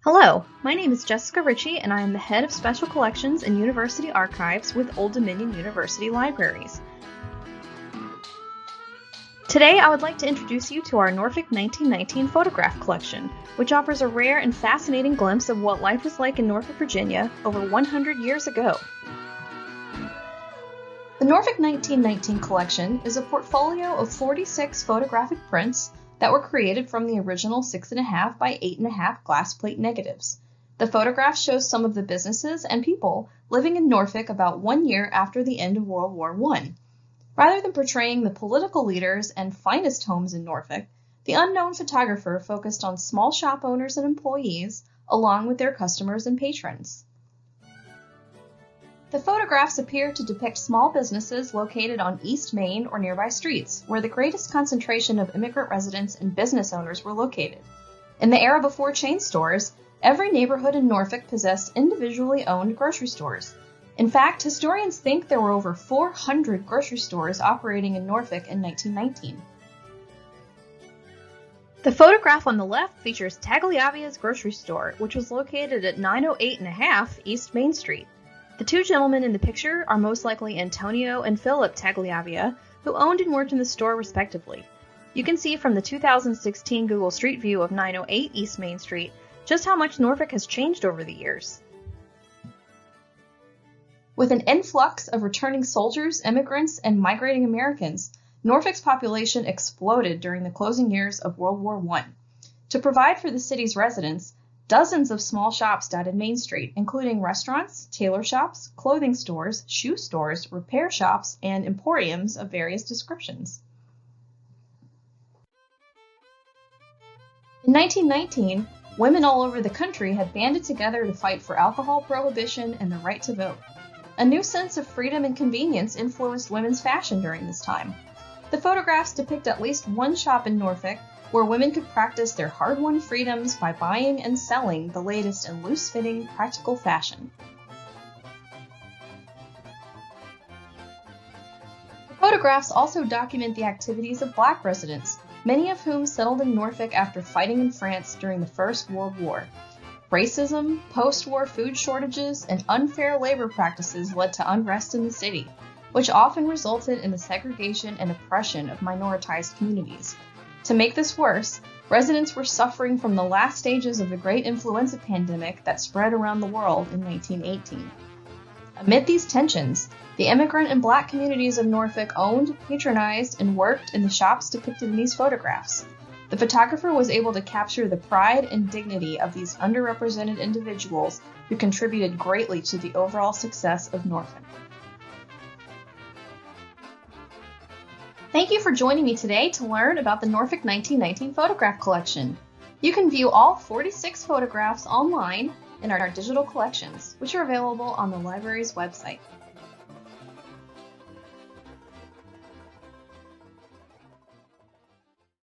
Hello, my name is Jessica Ritchie and I am the head of Special Collections and University Archives with Old Dominion University Libraries. Today I would like to introduce you to our Norfolk 1919 photograph collection, which offers a rare and fascinating glimpse of what life was like in Norfolk, Virginia over 100 years ago. The Norfolk 1919 collection is a portfolio of 46 photographic prints that were created from the original 6.5 by 8.5 glass plate negatives. The photograph shows some of the businesses and people living in Norfolk about 1 year after the end of World War I. Rather than portraying the political leaders and finest homes in Norfolk, the unknown photographer focused on small shop owners and employees, along with their customers and patrons. The photographs appear to depict small businesses located on East Main or nearby streets, where the greatest concentration of immigrant residents and business owners were located. In the era before chain stores, every neighborhood in Norfolk possessed individually owned grocery stores. In fact, historians think there were over 400 grocery stores operating in Norfolk in 1919. The photograph on the left features Tagliavia's grocery store, which was located at 908.5 East Main Street. The two gentlemen in the picture are most likely Antonio and Philip Tagliavia, who owned and worked in the store respectively. You can see from the 2016 Google Street View of 908 East Main Street just how much Norfolk has changed over the years. With an influx of returning soldiers, immigrants, and migrating Americans, Norfolk's population exploded during the closing years of World War I. To provide for the city's residents, dozens of small shops dotted Main Street, including restaurants, tailor shops, clothing stores, shoe stores, repair shops, and emporiums of various descriptions. In 1919, women all over the country had banded together to fight for alcohol prohibition and the right to vote. A new sense of freedom and convenience influenced women's fashion during this time. The photographs depict at least one shop in Norfolk where women could practice their hard-won freedoms by buying and selling the latest in loose-fitting, practical fashion. The photographs also document the activities of Black residents, many of whom settled in Norfolk after fighting in France during the First World War. Racism, post-war food shortages, and unfair labor practices led to unrest in the city, which often resulted in the segregation and oppression of minoritized communities. To make this worse, residents were suffering from the last stages of the great influenza pandemic that spread around the world in 1918. Amid these tensions, the immigrant and Black communities of Norfolk owned, patronized, and worked in the shops depicted in these photographs. The photographer was able to capture the pride and dignity of these underrepresented individuals who contributed greatly to the overall success of Norfolk. Thank you for joining me today to learn about the Norfolk 1919 photograph collection. You can view all 46 photographs online in our digital collections, which are available on the library's website.